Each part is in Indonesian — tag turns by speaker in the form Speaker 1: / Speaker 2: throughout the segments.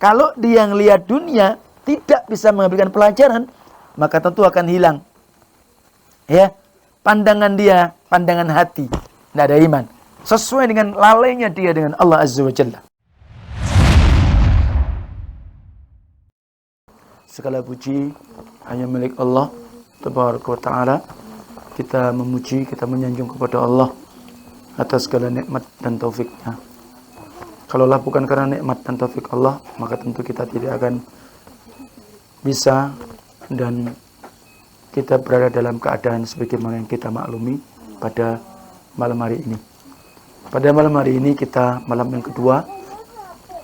Speaker 1: Kalau dia yang lihat dunia tidak bisa mengambilkan pelajaran, maka tentu akan hilang. Ya, pandangan dia, pandangan hati, tidak ada iman. Sesuai dengan lalainya dia dengan Allah Azza wa Jalla. Segala puji hanya milik Allah Tabaraka wa Ta'ala. Kita memuji, kita menyanjung kepada Allah atas segala nikmat dan taufiknya. Kalaulah bukan karena nikmat dan taufik Allah, maka tentu kita tidak akan bisa dan kita berada dalam keadaan sebagaimana yang kita maklumi pada malam hari ini. Pada malam hari ini kita malam yang kedua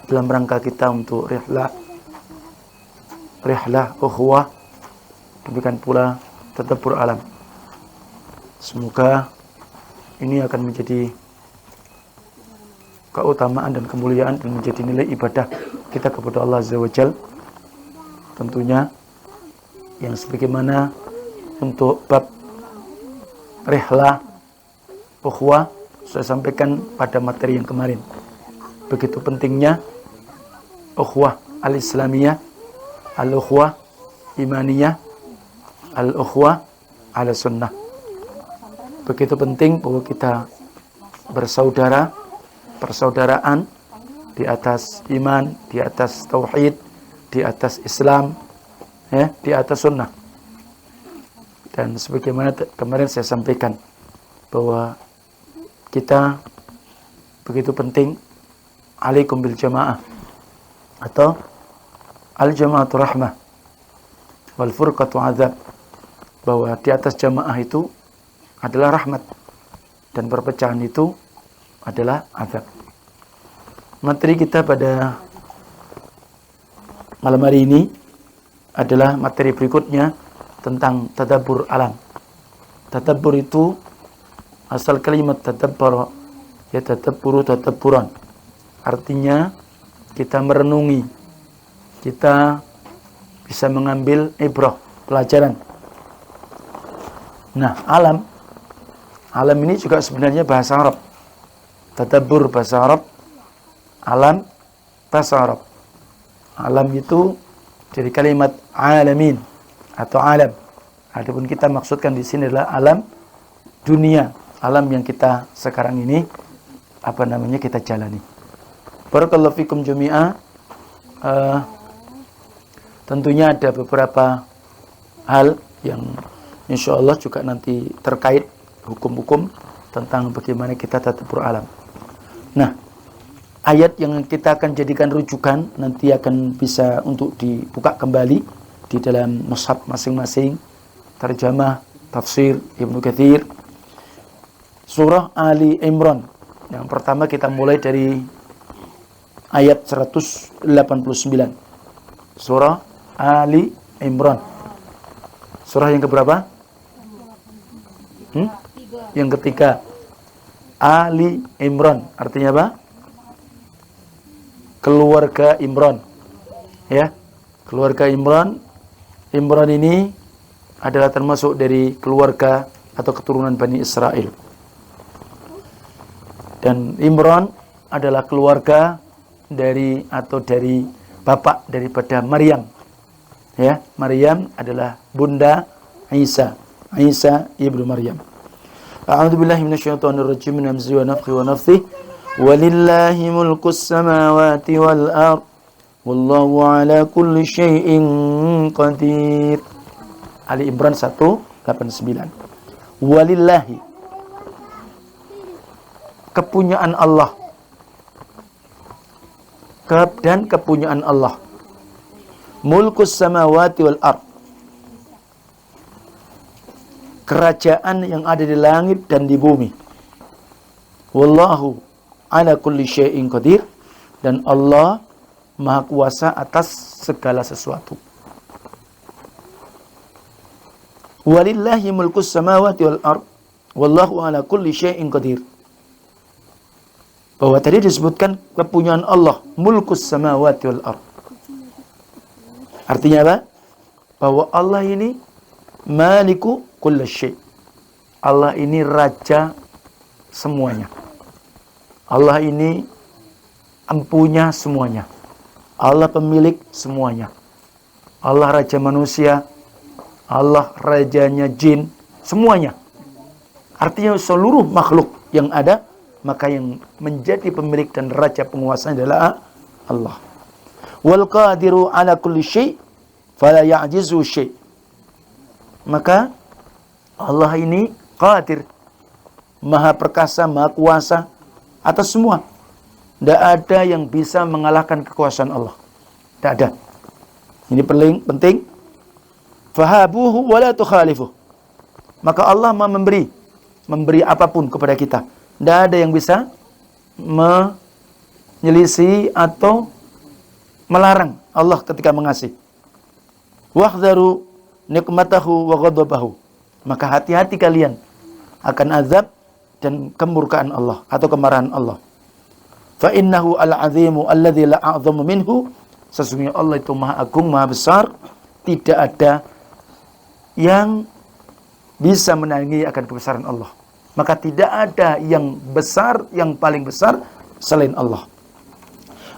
Speaker 1: dalam rangka kita untuk rihlah ukhuwah, demikian pula tadabbur alam. Semoga ini akan menjadi keutamaan dan kemuliaan dan menjadi nilai ibadah kita kepada Allah Azza wa Jalla. Tentunya yang sebagaimana untuk bab rihlah ukhuwah saya sampaikan pada materi yang kemarin. Begitu pentingnya ukhuwah al-islamiyah, al-ukhuwah imaniyah, al-ukhuwah ala sunnah. Begitu penting bahwa kita bersaudara, persaudaraan di atas iman, di atas tauhid, di atas Islam, ya, di atas sunnah. Dan sebagaimana kemarin saya sampaikan bahwa kita begitu penting alaikum bil jamaah atau al jamaatu rahmah wal furqatu azab, bahwa di atas jamaah itu adalah rahmat dan perpecahan itu adalah azab. Materi kita pada malam hari ini adalah materi berikutnya tentang tadabbur alam. Tadabbur itu asal kalimat tadabbur, ya tadabburu tadabburan. Artinya kita merenungi, kita bisa mengambil ibrah, pelajaran. Nah, alam ini juga sebenarnya bahasa Arab. Tadabbur bahasa Arab, alam bahasa Arab. Alam itu dari kalimat alamin atau alam. Adapun kita maksudkan di sini adalah alam dunia, alam yang kita sekarang ini kita jalani. Barakallahu fikum jami'a. Tentunya ada beberapa hal yang insya Allah juga nanti terkait hukum-hukum tentang bagaimana kita tadabbur alam. Nah, ayat yang kita akan jadikan rujukan nanti akan bisa untuk dibuka kembali di dalam mushaf masing-masing, terjemah tafsir Ibnu Katsir, surah Ali Imran. Yang pertama kita mulai dari ayat 189. Surah Ali Imran. Surah yang keberapa? Yang ketiga. Ali Imran artinya apa? Keluarga Imran. Ya. Keluarga Imran. Imran ini adalah termasuk dari keluarga atau keturunan Bani Israel. Dan Imran adalah keluarga dari bapak daripada Maryam. Ya, Maryam adalah bunda Isa. Isa ibnu Maryam. A'udzu billahi minasyaitonir rajim min hamzihi wa nafthihi wa nafthihi. Walillahi mulkus samawati wal ard. Wallahu ala kulli syai'in qadir. Ali Imran 189. Walillahi, kepunyaan Allah, dan kepunyaan Allah. Mulkus samawati wal ard, kerajaan yang ada di langit dan di bumi. Wallahu ala kulli syai'in qadir, dan Allah Maha Kuasa atas segala sesuatu. Walillahi mulkus samawati wal ard, wallahu ala kulli syai'in qadir. Bahwa tadi disebutkan kepunyaan Allah, mulkus samawati wal ard. Artinya apa? Bahwa Allah ini maliku kulli syai'. Allah ini raja semuanya. Allah ini empunya semuanya. Allah pemilik semuanya. Allah raja manusia, Allah rajanya jin, semuanya. Artinya seluruh makhluk yang ada, maka yang menjadi pemilik dan raja penguasa adalah Allah. Wal qadiru ala kulli syai' fala ya'jizu syai'. Maka Allah ini qadir, maha perkasa, maha kuasa atas semua. Tidak ada yang bisa mengalahkan kekuasaan Allah. Tidak ada. Ini penting. Fahabuhu wa la tukhalifuh. Maka Allah memberi apapun kepada kita. Tidak ada yang bisa menyelisih atau melarang Allah ketika mengasih. Wahdharu nikmatahu wa ghadabahu. Maka hati-hati kalian akan azab dan kemurkaan Allah atau kemarahan Allah. Fa innahu al-'azimu alladzi la a'zamu minhu. Sesungguhnya Allah itu maha agung, maha besar, tidak ada yang bisa menandingi akan kebesaran Allah. Maka tidak ada yang besar, yang paling besar selain Allah.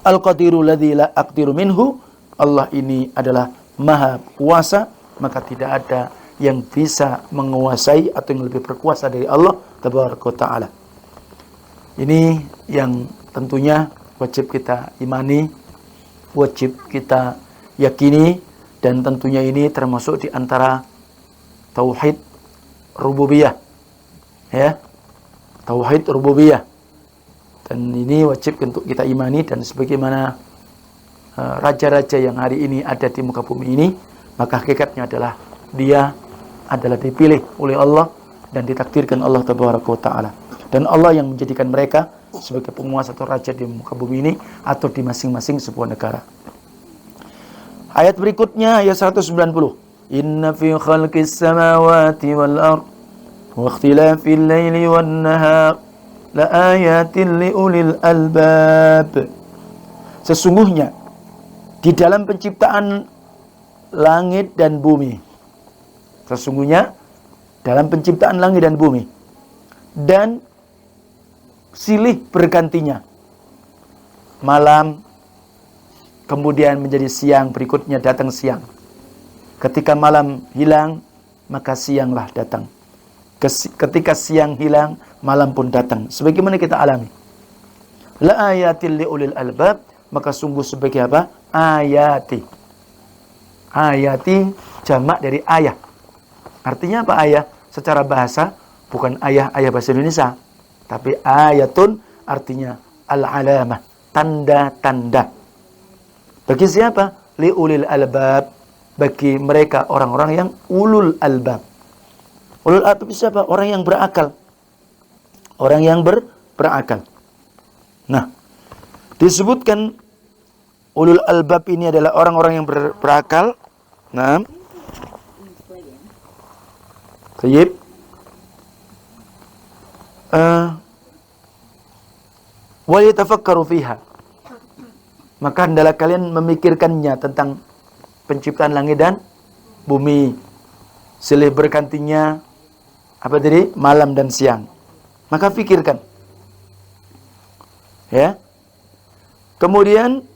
Speaker 1: Al-qadiru alladzi la aqdiru minhu. Allah ini adalah maha kuasa, maka tidak ada yang bisa menguasai atau yang lebih berkuasa dari Allah tabaraka ta'ala. Ini yang tentunya wajib kita imani, wajib kita yakini, dan tentunya ini termasuk di antara tauhid rububiyah. Ya. Tauhid rububiyah. Dan ini wajib untuk kita imani, dan sebagaimana raja-raja yang hari ini ada di muka bumi ini, maka hakikatnya adalah dia adalah dipilih oleh Allah dan ditakdirkan Allah tabaraka wa ta'ala. Dan Allah yang menjadikan mereka sebagai penguasa atau raja di muka bumi ini atau di masing-masing sebuah negara. Ayat berikutnya ayat 190. Inna fi khalqis samawati wal ard wa ikhtilafil laili wan nahar la ayatin li ulil albab. Sesungguhnya di dalam penciptaan langit dan bumi. Sesungguhnya dalam penciptaan langit dan bumi dan silih bergantinya malam, kemudian menjadi siang, berikutnya datang siang. Ketika malam hilang, maka sianglah datang. Ketika siang hilang, malam pun datang. Sebagaimana kita alami. La ayatil liulil albab. Maka sungguh sebagai apa? Ayati. Ayati jamak dari ayah. Artinya apa ayah? Secara bahasa bukan ayah bahasa Indonesia, tapi ayatun artinya al-alamah, tanda-tanda. Bagi siapa? Liulil albab, bagi mereka orang-orang yang ulul albab. Ulul albab siapa? Orang yang berakal. Orang yang berakal. Nah, disebutkan ulul albab ini adalah orang-orang yang berakal. Nah, Tayyib. Wa yatafakkaru fiha. Maka hendaklah kalian memikirkannya tentang penciptaan langit dan bumi. Silih bergantinya apa tadi? Malam dan siang. Maka pikirkan. Ya. Kemudian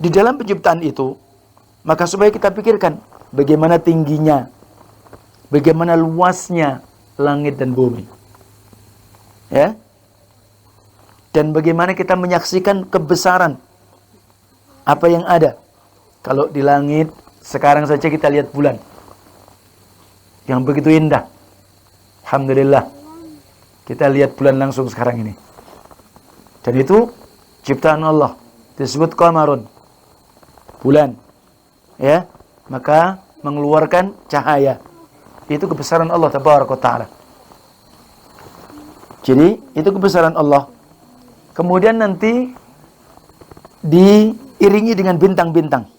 Speaker 1: di dalam penciptaan itu, maka supaya kita pikirkan bagaimana tingginya, bagaimana luasnya langit dan bumi. Ya. Dan bagaimana kita menyaksikan kebesaran apa yang ada. Kalau di langit, sekarang saja kita lihat bulan yang begitu indah. Alhamdulillah, kita lihat bulan langsung sekarang ini. Dan itu ciptaan Allah, disebut qamarun, bulan. Ya, maka mengeluarkan cahaya. Itu kebesaran Allah tabaraka ta'ala. Jadi, itu kebesaran Allah. Kemudian nanti diiringi dengan bintang-bintang.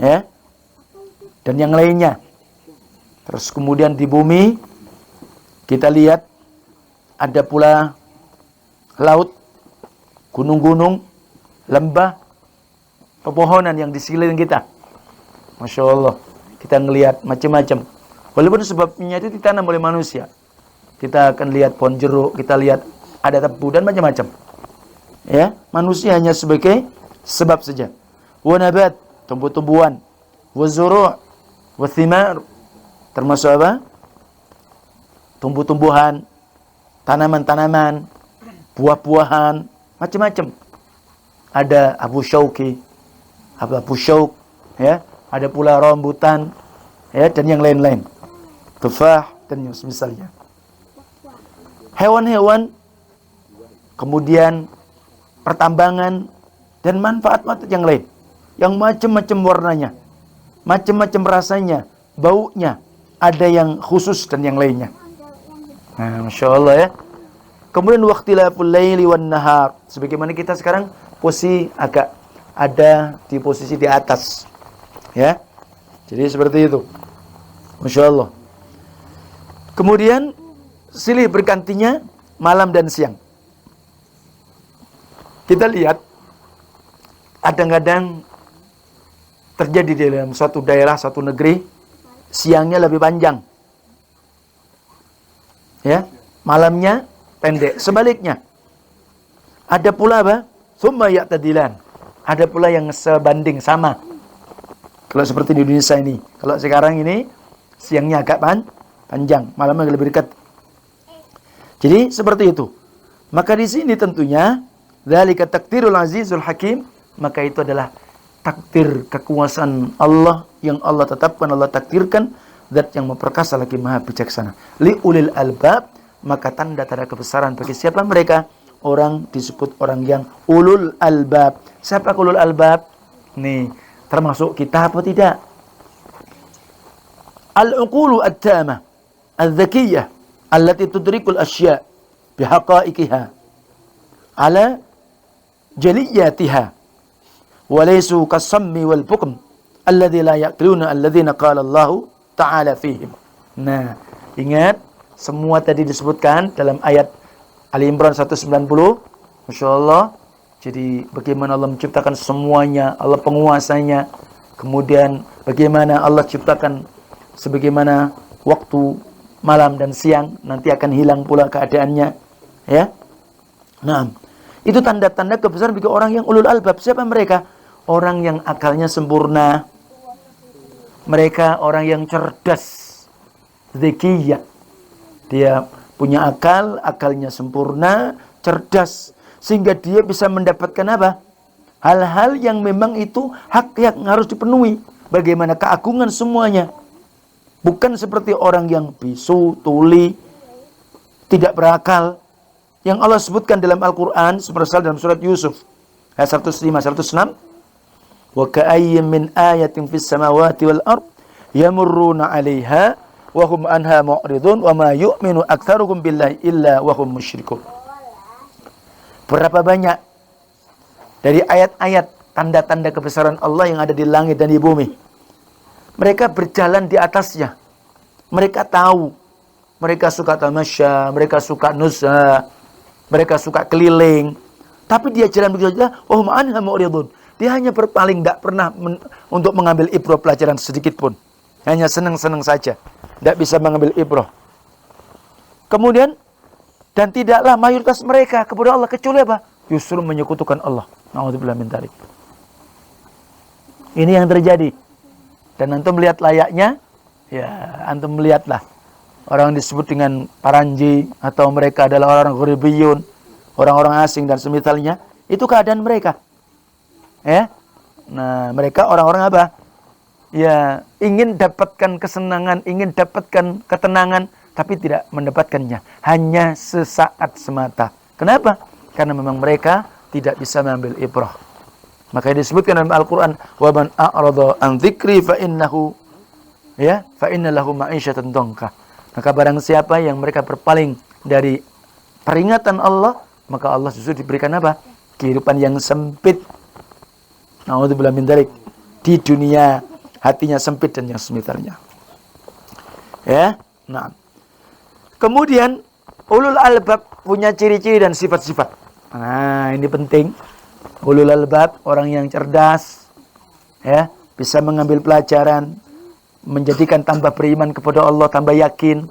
Speaker 1: Ya. Dan yang lainnya. Terus kemudian di bumi kita lihat ada pula laut, gunung-gunung, lembah, pepohonan yang di sekeliling kita. Masya Allah, kita ngelihat macam-macam. Walaupun sebabnya itu ditanam oleh manusia. Kita akan lihat pohon jeruk, kita lihat ada tebu dan macam-macam. Ya, manusia hanya sebagai sebab saja. Wa nabat, tumbuh-tumbuhan. Wa zuru', wa thimar, termasuk apa? Tumbuh-tumbuhan, tanaman-tanaman, buah-buahan, macam-macam. Ada Abu Syauki, Abu Syauk, ya, ada pula rambutan, ya, dan yang lain-lain. Tufah dan yang semisalnya. Hewan-hewan, kemudian pertambangan dan manfaat-manfaat yang lain, yang macam-macam warnanya, macam-macam rasanya, baunya, ada yang khusus dan yang lainnya. Nah, Masya Allah ya. Kemudian waqtilaful laili wan nahar, sebagaimana kita sekarang posisi agak ada di posisi di atas, ya. Jadi seperti itu. Masya Allah. Kemudian silih bergantinya malam dan siang. Kita lihat kadang-kadang terjadi di dalam suatu daerah, suatu negeri, siangnya lebih panjang, ya, malamnya pendek. Sebaliknya, ada pula apa? Tsumma ya'tadilan. Ada pula yang sebanding sama. Kalau seperti di Indonesia ini, kalau sekarang ini siangnya agak panjang, malamnya lebih dekat. Jadi seperti itu. Maka di sini tentunya dzalika takdirul azizul hakim, maka itu adalah takdir kekuasaan Allah yang Allah tetapkan, Allah takdirkan, zat yang memperkasa lagi maha bijaksana. Li ulil albab, maka tanda-tanda kebesaran bagi siapa mereka? Orang disebut orang yang ulul albab. Siapa ulul albab? Nih, termasuk kita apa tidak? Al-uqulu at-tamah, al-dzakiyah, allati tudrikul asya' bihaqa'iqiha ala jaliyatiha wa laysu kas-sammi wal bukm alladzi la yaqiluna alladzina qala Allah ta'ala fihim. Nah, ingat semua tadi disebutkan dalam ayat Ali Imran 190. Masya Allah. Jadi bagaimana Allah menciptakan semuanya, Allah penguasanya. Kemudian bagaimana Allah ciptakan sebagaimana waktu malam dan siang, nanti akan hilang pula keadaannya, ya. Nah, itu tanda-tanda kebesaran bagi orang yang ulul albab. Siapa mereka? Orang yang akalnya sempurna. Mereka orang yang cerdas, zekiyah. Dia punya akal, akalnya sempurna, cerdas, sehingga dia bisa mendapatkan apa? Hal-hal yang memang itu hak yang harus dipenuhi. Bagaimana keagungan semuanya. Bukan seperti orang yang bisu, tuli, tidak berakal. Yang Allah sebutkan dalam Al-Quran, seperti dalam surat Yusuf, ayat 105, 106. Wa ka'ayyim min ayatin fis samawati wal ard yamurruna 'alaiha wa hum anha mu'ridun wa ma yu'minu aktsaruhum billahi illa wa hum musyrikun. Berapa banyak dari ayat-ayat tanda-tanda kebesaran Allah yang ada di langit dan di bumi. Mereka berjalan di atasnya. Mereka tahu. Mereka suka tamasya, mereka suka nusa, mereka suka keliling. Tapi dia jalan begitu saja, wa hum anha mu'ridun. Dia hanya berpaling, tidak pernah untuk mengambil ibrah pelajaran sedikit pun. Hanya senang-senang saja. Tidak bisa mengambil ibrah. Kemudian, dan tidaklah mayoritas mereka kepada Allah kecuali apa? Justru menyekutukan Allah. Na'udzubillah min dzalik. Ini yang terjadi. Dan antum melihat layaknya, ya antum melihatlah. Orang disebut dengan paranji, atau mereka adalah orang ghuribiyun, orang-orang asing dan semisalnya. Itu keadaan mereka. Ya. Nah, mereka orang-orang apa? Ya, ingin dapatkan kesenangan, ingin dapatkan ketenangan, tapi tidak mendapatkannya. Hanya sesaat semata. Kenapa? Karena memang mereka tidak bisa mengambil ibrah. Maka disebutkan dalam Al-Quran, wa man a'rada an dzikri fa innahu lahu ma'isyatan dhanka. Maka barang siapa yang mereka berpaling dari peringatan Allah, maka Allah justru diberikan apa? Kehidupan yang sempit. Na'udzubillah min dzalik. Di dunia hatinya sempit dan yang semisalnya. Ya, nah. Kemudian ulul albab punya ciri-ciri dan sifat-sifat. Nah, ini penting. Ulul albab orang yang cerdas, ya, bisa mengambil pelajaran, menjadikan tambah beriman kepada Allah, tambah yakin,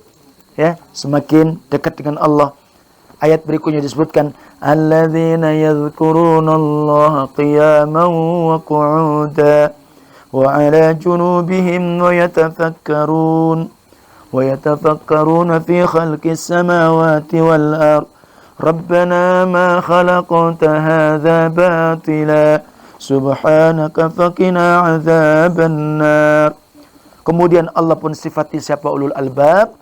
Speaker 1: ya, semakin dekat dengan Allah. ayat berikutnya disebutkan alladzina yadhkurunallaha qiyaman wa qu'udan wa 'ala junubihim wa yatafakkaruna fi khalqis samawati wal ardh rabbana ma khalaqta hadza batila subhanaka faqina 'adzabannar. Kemudian Allah pun sifati siapa ulul albab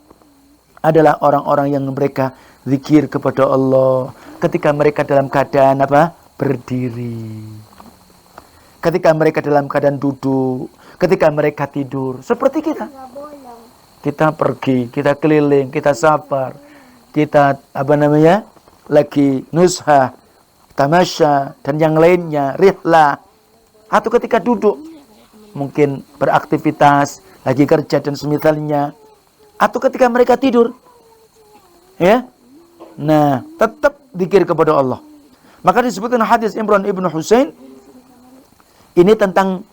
Speaker 1: adalah orang-orang yang mereka zikir kepada Allah ketika mereka dalam keadaan apa? Berdiri. Ketika mereka dalam keadaan duduk, ketika mereka tidur, seperti kita. Kita pergi, kita keliling, kita safar, kita lagi nushah, tamasya dan yang lainnya, rihlah. Atau ketika duduk, mungkin beraktivitas, lagi kerja dan semisalnya. Atau ketika mereka tidur. Ya. Nah, tetap zikir kepada Allah. Maka disebutkan hadis Imran ibn Husain ini tentang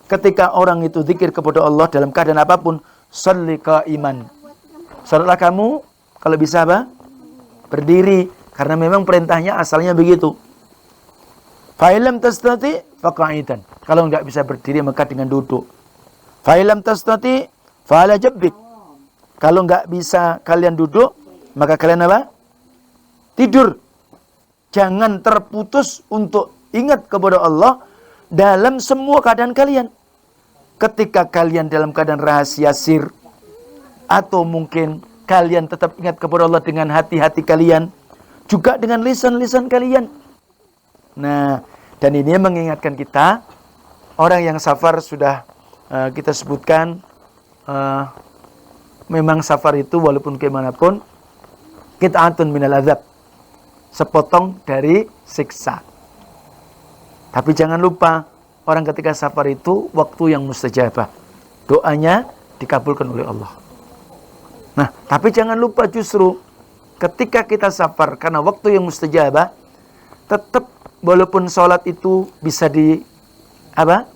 Speaker 1: ketika orang itu zikir kepada Allah dalam keadaan apapun, sholli qa'iman. Salatlah kamu kalau bisa apa? Berdiri, karena memang perintahnya asalnya begitu. Fa illam tastati faqa'idan. Kalau enggak bisa berdiri maka dengan duduk. Fa illam tastati fa ala jabbik. Kalau enggak bisa kalian duduk, maka kalian apa? Tidur. Jangan terputus untuk ingat kepada Allah dalam semua keadaan kalian. Ketika kalian dalam keadaan rahasia sir, atau mungkin kalian tetap ingat kepada Allah dengan hati-hati kalian, juga dengan lisan-lisan kalian. Nah, dan ini mengingatkan kita, orang yang safar sudah kita sebutkan, memang safar itu walaupun kemanapun, qit'atun minal azab, sepotong dari siksa. Tapi jangan lupa, orang ketika safar itu waktu yang mustajabah. Doanya dikabulkan oleh Allah. Nah, tapi jangan lupa justru ketika kita safar, karena waktu yang mustajabah, tetap walaupun sholat itu bisa dijamak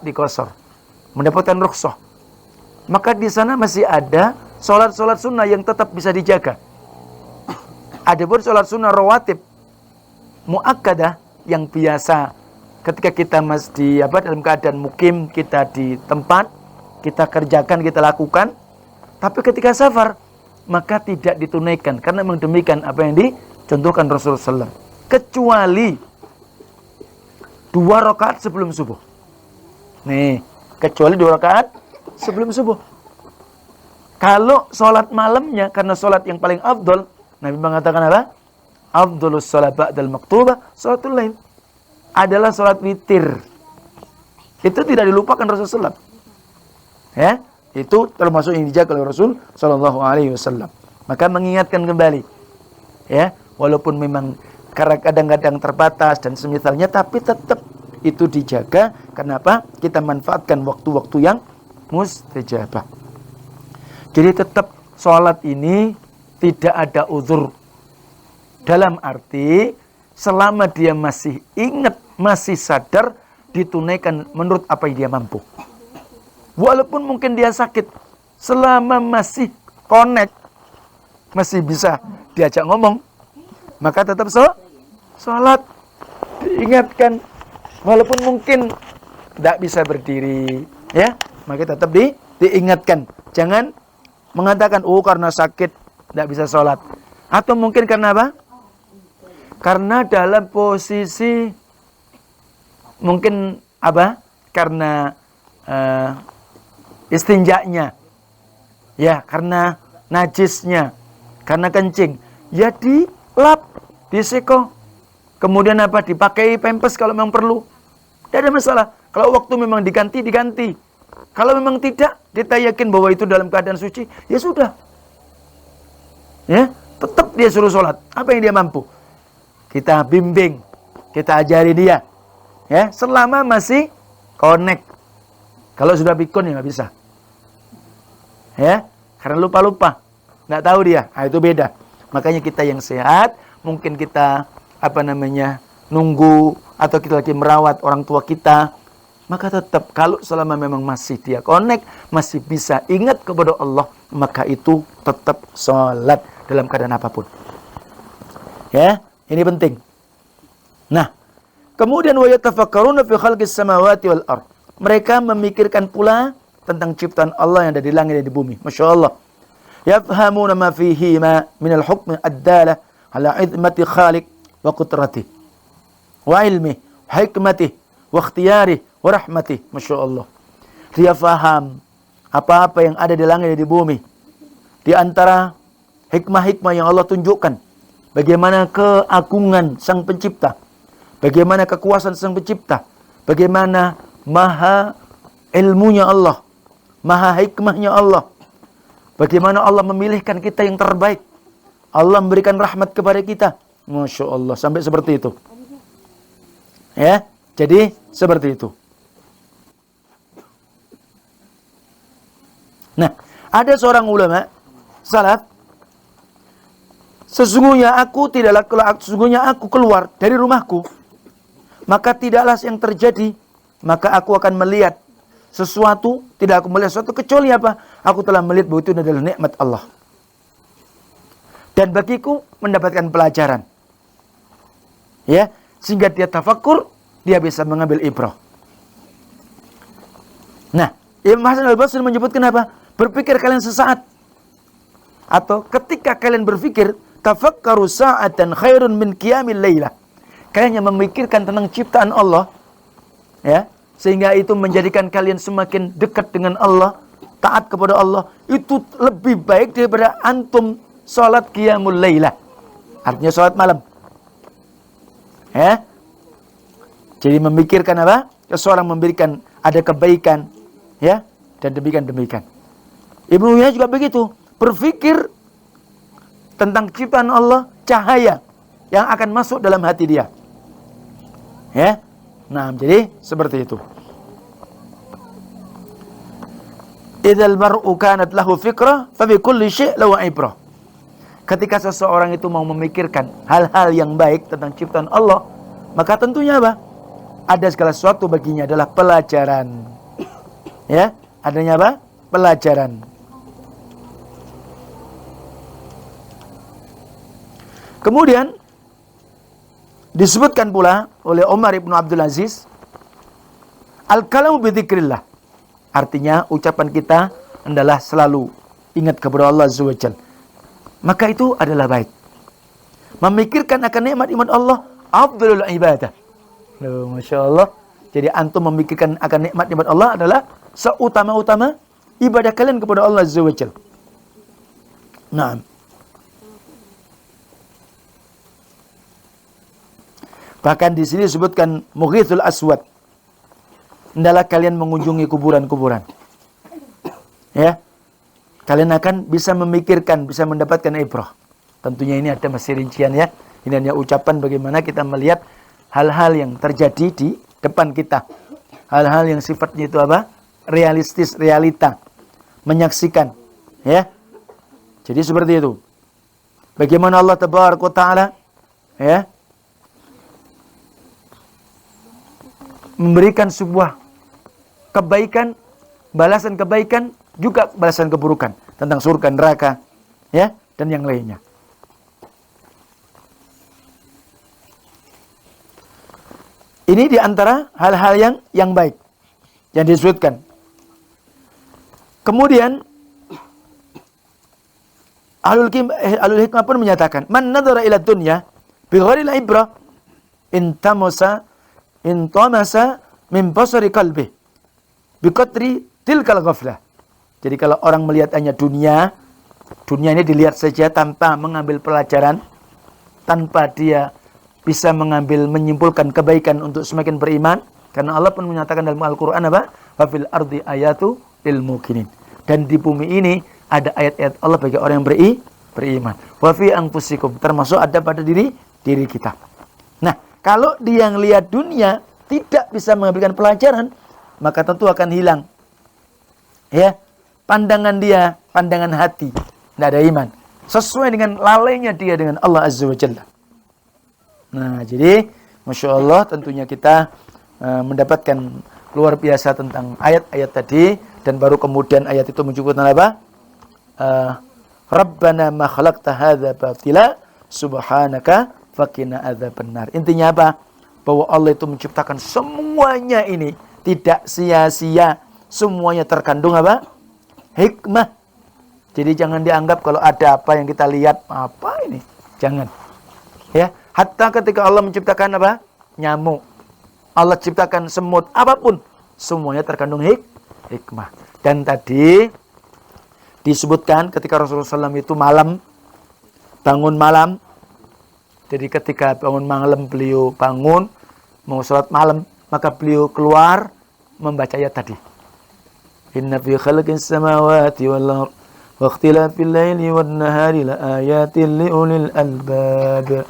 Speaker 1: di qasar, mendapatkan rukhsah. Maka di sana masih ada sholat-sholat sunnah yang tetap bisa dijaga. Adapun sholat sunnah rawatib muakkadah yang biasa ketika kita masih dalam keadaan mukim, kita di tempat, kita kerjakan, kita lakukan. Tapi ketika safar, maka tidak ditunaikan. Karena memang demikian apa yang dicontohkan Rasulullah SAW. Kecuali 2 rakaat sebelum subuh. Nih, kecuali 2 rakaat sebelum subuh. Kalau sholat malamnya, karena sholat yang paling afdol, Nabi mengatakan apa? Afdolus sholat ba'dal maktubah, sholatul lail. Adalah sholat witir. Itu tidak dilupakan Rasulullah SAW. Ya, itu termasuk yang dijaga oleh Rasul Sallallahu Alaihi Wasallam. Maka mengingatkan kembali, ya, walaupun memang kadang-kadang terbatas dan semisalnya, tapi tetap itu dijaga. Kenapa? Kita manfaatkan waktu-waktu yang mustajabah. Jadi tetap sholat ini tidak ada uzur. Dalam arti selama dia masih ingat, masih sadar, ditunaikan menurut apa yang dia mampu. Walaupun mungkin dia sakit, selama masih connect, masih bisa diajak ngomong, maka tetap sholat. Diingatkan, walaupun mungkin tidak bisa berdiri, ya, maka tetap diingatkan. Jangan mengatakan, oh karena sakit tidak bisa sholat. Atau mungkin karena apa? Karena dalam posisi mungkin apa? Karena istinjaknya, ya, karena najisnya, karena kencing, ya dilap, diseko, kemudian apa? Dipakai pempes kalau memang perlu, tidak ada masalah. Kalau waktu memang diganti. Kalau memang tidak, kita yakin bahwa itu dalam keadaan suci, ya sudah, ya, tetap dia suruh sholat. Apa yang dia mampu, kita bimbing, kita ajari dia, ya, selama masih connect. Kalau sudah pikun ya nggak bisa, ya, karena lupa, nggak tahu dia, nah, itu beda. Makanya kita yang sehat, mungkin kita nunggu atau kita lagi merawat orang tua kita, maka tetap kalau selama memang masih dia connect, masih bisa ingat kepada Allah, maka itu tetap sholat dalam keadaan apapun. Ya, ini penting. Nah, kemudian wa yatafakkaruna fi khalqis samawati wal ard. Mereka memikirkan pula tentang ciptaan Allah yang ada di langit dan di bumi. Masya Allah. Yafhamuna ma fihi ma min al-hukm ad-dalah ala izmati khaliq wa qudratihi wa ilmihi, hikmatihi, wa ikhtiyarihi, wa rahmatihi. Masya Allah. Dia faham apa-apa yang ada di langit dan di bumi. Di antara hikmah-hikmah yang Allah tunjukkan. Bagaimana keagungan Sang Pencipta. Bagaimana kekuasaan Sang Pencipta. Bagaimana maha ilmunya Allah. Maha hikmahnya Allah. Bagaimana Allah memilihkan kita yang terbaik. Allah memberikan rahmat kepada kita. Masya Allah. Sampai seperti itu. Ya. Jadi seperti itu. Nah, ada seorang ulama salaf, sesungguhnya aku keluar dari rumahku, maka tidaklah yang terjadi, maka aku akan melihat sesuatu, tidak aku melihat sesuatu kecuali apa? Aku telah melihat bahwa itu adalah nikmat Allah. Dan bagiku mendapatkan pelajaran. Ya, sehingga dia tafakkur, dia bisa mengambil ibrah. Nah, Imam Hasan Al-Basri menyebutkan apa? Berpikir kalian sesaat. Atau ketika kalian berpikir, tafakkaru sa'atan khairun min qiyamil lailah. Kalian yang memikirkan tentang ciptaan Allah, ya, sehingga itu menjadikan kalian semakin dekat dengan Allah, taat kepada Allah, itu lebih baik daripada antum salat qiyamul lailah. Artinya salat malam. Ya. Jadi memikirkan apa? Seseorang memberikan ada kebaikan, ya, dan demikian. Ibnu Uyainah juga begitu, berpikir tentang ciptaan Allah, cahaya yang akan masuk dalam hati dia. Ya. Nah, jadi seperti itu. Idzal mar'u kanat lahu fikrah fa bi kulli syai' lahu ibrah. Ketika seseorang itu mau memikirkan hal-hal yang baik tentang ciptaan Allah, maka tentunya apa? Ada segala sesuatu baginya adalah pelajaran. Ya, adanya apa? Pelajaran. Kemudian disebutkan pula oleh Umar ibn Abdul Aziz, al-kalamu bi dzikrillah. Artinya ucapan kita adalah selalu ingat kepada Allah Azza wa Jalla. Maka itu adalah baik. Memikirkan akan nikmat-nikmat Allah afdhalul ibadah. Loh, Masya Allah. Jadi antum memikirkan akan nikmat-nikmat Allah adalah seutama-utama ibadah kalian kepada Allah Azza wa Jalla. Nah. Bahkan di sini disebutkan Mughithul Aswad. Hendaklah kalian mengunjungi kuburan-kuburan. Ya. Kalian akan bisa memikirkan, bisa mendapatkan ibrah. Tentunya ini ada masih rincian ya. Ini hanya ucapan bagaimana kita melihat hal-hal yang terjadi di depan kita. Hal-hal yang sifatnya itu apa? Realistis, realita. Menyaksikan. Ya. Jadi seperti itu. Bagaimana Allah Tabaraka wa Ta'ala, ya, memberikan sebuah kebaikan, balasan kebaikan, juga balasan keburukan tentang surga, neraka, ya, dan yang lainnya. Ini diantara hal-hal yang baik yang disebutkan. Kemudian Ahlul hikmah pun menyatakan, man nadhara ila dunya bi ghairi ibrah intamasa min basari qalbi bi qadri tilkal ghaflah. Jadi kalau orang melihat hanya dunia ini dilihat saja tanpa mengambil pelajaran, tanpa dia bisa menyimpulkan kebaikan untuk semakin beriman, karena Allah pun menyatakan dalam Al-Qur'an apa? Wa fil ardi ayatu lil muqinin. Dan di bumi ini ada ayat-ayat Allah bagi orang yang beriman. Wa fi anfusikum, termasuk ada pada diri kita. Nah, kalau dia yang lihat dunia tidak bisa mengambilkan pelajaran, maka tentu akan hilang, ya, pandangan dia, pandangan hati, tidak ada iman, sesuai dengan lalainya dia dengan Allah Azza wa Jalla. Nah, jadi Masya Allah tentunya kita mendapatkan luar biasa tentang ayat-ayat tadi, dan baru kemudian ayat itu menyebutkan apa? Rabbana ma khalaqta hadza batila subhanaka faqina adzabannar. Intinya apa? Bahwa Allah itu menciptakan semuanya ini tidak sia-sia. Semuanya terkandung apa? Hikmah. Jadi jangan dianggap kalau ada apa yang kita lihat, apa ini? Jangan. Ya, hatta ketika Allah menciptakan apa? Nyamuk. Allah ciptakan semut, apapun, semuanya terkandung hikmah. Dan tadi disebutkan ketika Rasulullah SAW itu malam, bangun malam. Jadi ketika bangun malam, beliau bangun mau sholat malam, maka beliau keluar membaca ayat tadi. Inna fi khalqis samawati wal ardh wa ikhtilafil laili wan nahari la ayatin liulil albab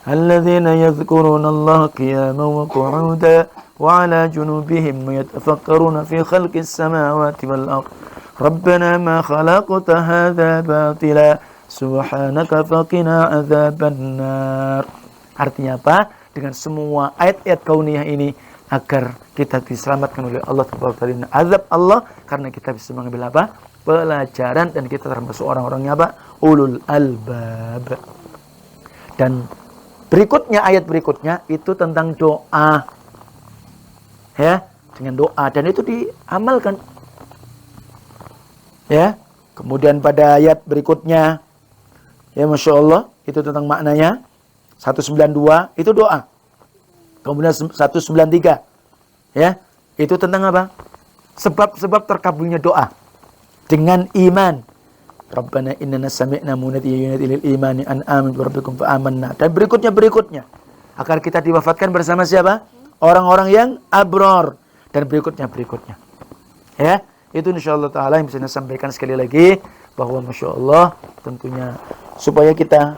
Speaker 1: alladzina yadhkuruna Allaha qiyaman wa qu'udan wa 'ala junubihim yatafakkaruna fi khalqis samawati wal ardh rabbana ma khalaqta hadza batila subhanaka faqina adzabannar. Artinya apa? Dengan semua ayat-ayat kauniyah ini agar kita diselamatkan oleh Allah dari azab Allah, karena kita bisa mengambil apa? Pelajaran, dan kita termasuk orang-orangnya apa? Ulul albab. Dan berikutnya, ayat berikutnya itu tentang doa. Ya, dengan doa, dan itu diamalkan. Ya. Kemudian pada ayat berikutnya, ya Masya Allah, itu tentang maknanya. 192 itu doa. Kemudian 193, ya, itu tentang apa? Sebab-sebab terkabulnya doa dengan iman. Rabbana innana sami'na munadiyan yunadi lil imani an amin bi rabbikum fa amanna. Dan berikutnya agar kita diwafatkan bersama siapa? Orang-orang yang abror. Dan berikutnya. Ya, itu insyaallah taala yang bisa saya sampaikan sekali lagi, bahwa Masya Allah tentunya supaya kita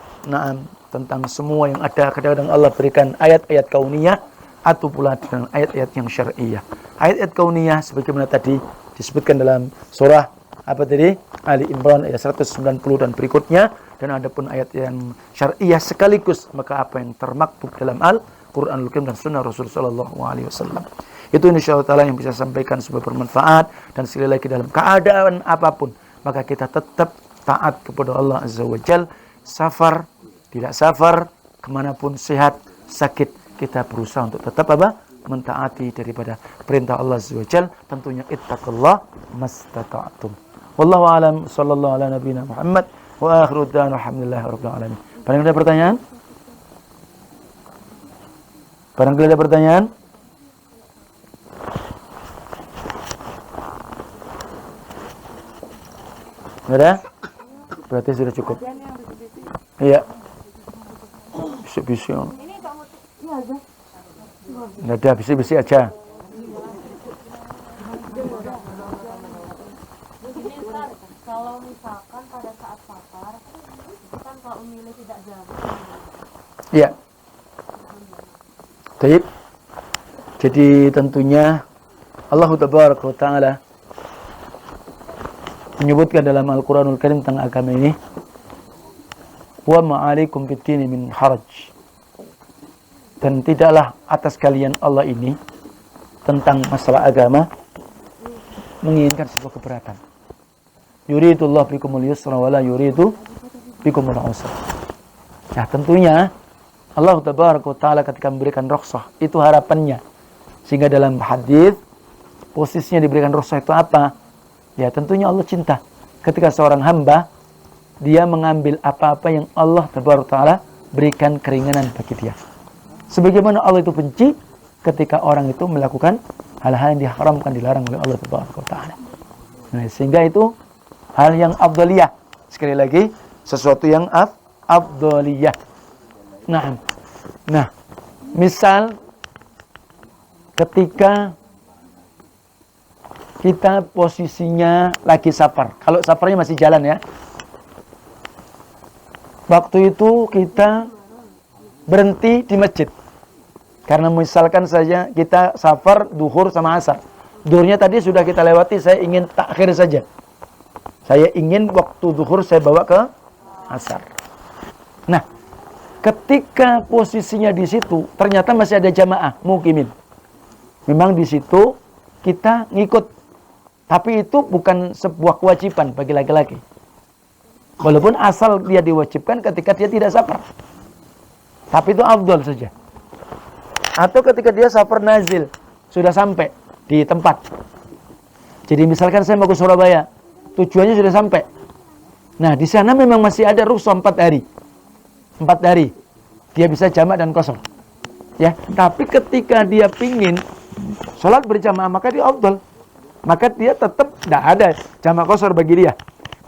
Speaker 1: tentang semua yang ada, kadang-kadang Allah berikan ayat-ayat kauniyah atau pula dengan ayat-ayat yang syar'iyah. Ayat-ayat kauniyah sebagaimana tadi disebutkan dalam surah apa tadi? Ali Imran ayat 190 dan berikutnya, dan adapun ayat yang syar'iyah sekaligus, maka apa yang termaktub dalam Al-Qur'anul Karim dan sunnah Rasul sallallahu alaihi wasallam. Itu insyaallah taala yang bisa sampaikan sebagai bermanfaat, dan sekali lagi dalam keadaan apapun maka kita tetap taat kepada Allah Azza wa Jalla, safar tidak safar, kemanapun, sehat, sakit, kita berusaha untuk tetap apa? Mentaati daripada perintah Allah Azza wa Jalla, tentunya ittaqullah mastata'tum. Wallahu a'lam, sallallahu ala nabiyina Muhammad wa akhiru da'wana alhamdulillahi rabbil alamin. Barangkali ada pertanyaan? Barangkali ada pertanyaan? Ada? Berarti sudah cukup. Iya. Bisik-bisik. Nggak ada, bisik-bisik aja.
Speaker 2: Kalau misalkan pada saat safar, kan kalau memilih tidak jalan.
Speaker 1: Iya. Baik. Jadi tentunya Allah Tabaraka wa Ta'ala menyebutkan dalam Al-Quranul Karim tentang agama ini, wa ma'alikum fid-dini min haraj. Dan tidaklah atas kalian Allah ini tentang masalah agama menginginkan sebuah keberatan. Yuridullah bikumul yusra wa la yuridu bikumul usra. Nah, tentunya Allah Tabaraka wa Ta'ala ketika memberikan rukhsah itu harapannya. Sehingga dalam hadis posisinya diberikan rukhsah itu apa? Ya, tentunya Allah cinta ketika seorang hamba dia mengambil apa-apa yang Allah Tabaraka wa Ta'ala berikan keringanan bagi dia. Sebagaimana Allah itu benci ketika orang itu melakukan hal-hal yang diharamkan, dilarang oleh Allah Tabaraka wa Ta'ala. Nah, sehingga itu hal yang afdaliyah. Sekali lagi, sesuatu yang afdaliyah. Nah, misal ketika kita posisinya lagi safar. Kalau safarnya masih jalan ya. Waktu itu kita berhenti di masjid. Karena misalkan saja kita safar duhur sama asar. Duhurnya tadi sudah kita lewati, saya ingin takhir saja. Saya ingin waktu duhur saya bawa ke asar. Nah, ketika posisinya di situ, ternyata masih ada jamaah mukimin. Memang di situ kita ngikut. Tapi itu bukan sebuah kewajiban bagi laki-laki. Walaupun asal dia diwajibkan ketika dia tidak safar. Tapi itu afdol saja. Atau ketika dia safar nazil, sudah sampai di tempat. Jadi misalkan saya mau ke Surabaya, tujuannya sudah sampai. Nah, di sana memang masih ada rukhsah 4 hari. 4 hari. Dia bisa jamak dan qashar. Ya, tapi ketika dia pingin sholat berjamaah, maka dia afdal. Maka dia tetap tidak ada jamak qashar bagi dia.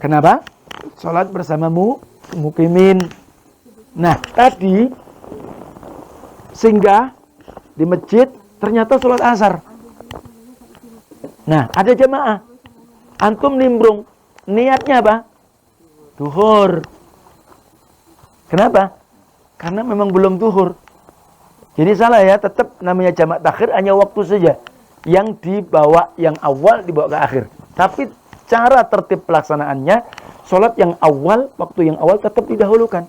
Speaker 1: Kenapa? Sholat bersamamu mukimin. Nah, tadi singgah di masjid, ternyata sholat asar. Nah, ada jamaah. Antum nimbrung. Niatnya apa? Duhur. Kenapa? Karena memang belum duhur. Jadi salah ya, tetap namanya jamak takhir hanya waktu saja. Yang dibawa, yang awal dibawa ke akhir. Tapi cara tertib pelaksanaannya, sholat yang awal, waktu yang awal tetap didahulukan.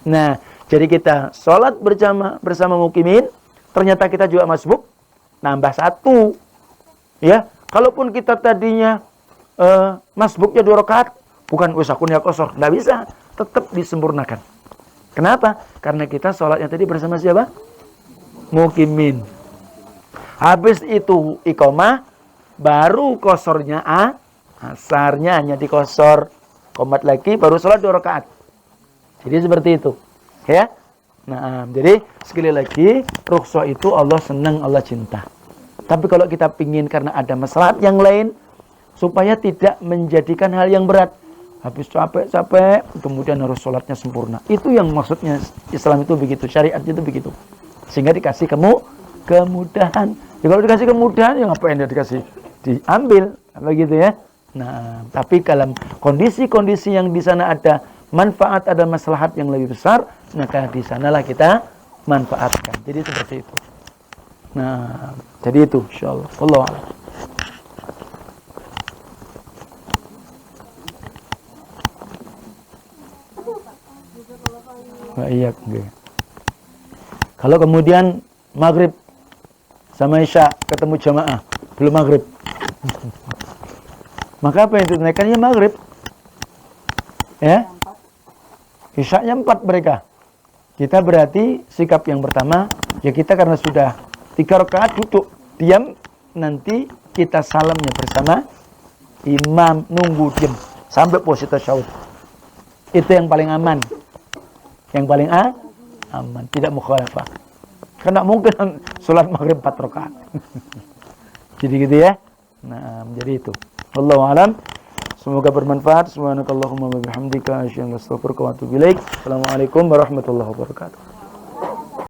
Speaker 1: Nah, jadi kita sholat berjamaah bersama mukimin, ternyata kita juga masbuk, nambah 1. Ya, kalaupun kita tadinya masbuknya 2 rakaat, bukan usakunnya qashar, nggak bisa, tetap disempurnakan. Kenapa? Karena kita sholatnya tadi bersama siapa? Mukimin. Habis itu iqamah, baru qasharnya asarnya hanya di qashar, qomat lagi, baru sholat 2 rakaat. Jadi seperti itu, ya. Nah, jadi sekali lagi, rukhsah itu Allah senang, Allah cinta. Tapi kalau kita pingin karena ada maslahat yang lain, supaya tidak menjadikan hal yang berat, habis capek-capek, kemudian harus sholatnya sempurna. Itu yang maksudnya Islam itu begitu, syariat itu begitu. Sehingga dikasih kemudahan. Ya, kalau dikasih kemudahan, ya ngapain dia dikasih? Diambil, begitu ya. Nah, tapi dalam kondisi-kondisi yang di sana ada manfaat, ada maslahat yang lebih besar, maka di sanalah kita manfaatkan. Jadi seperti itu. Nah, jadi itu insyaallah. Wallahu a'lam. Iya, kalau kemudian maghrib sama isya ketemu jamaah belum maghrib, maka apa yang ditunaikannya maghrib, ya, isyanya 4 mereka. Kita berarti sikap yang pertama, ya kita karena sudah 3 rakaat duduk diam, nanti kita salamnya bersama imam, nunggu diam sampai posisi tasyahud. Itu yang paling aman. Yang paling aman, tidak mukhalafah. Karena mungkin sholat maghrib 4 rakaat. Jadi gitu ya. Nah, jadi itu. Wallahu a'lam. Semoga bermanfaat. Subhanakallahumma wa bihamdika asyhadu an la ilaha illa anta astaghfiruka wa atubu ilaik. Assalamualaikum warahmatullahi wabarakatuh.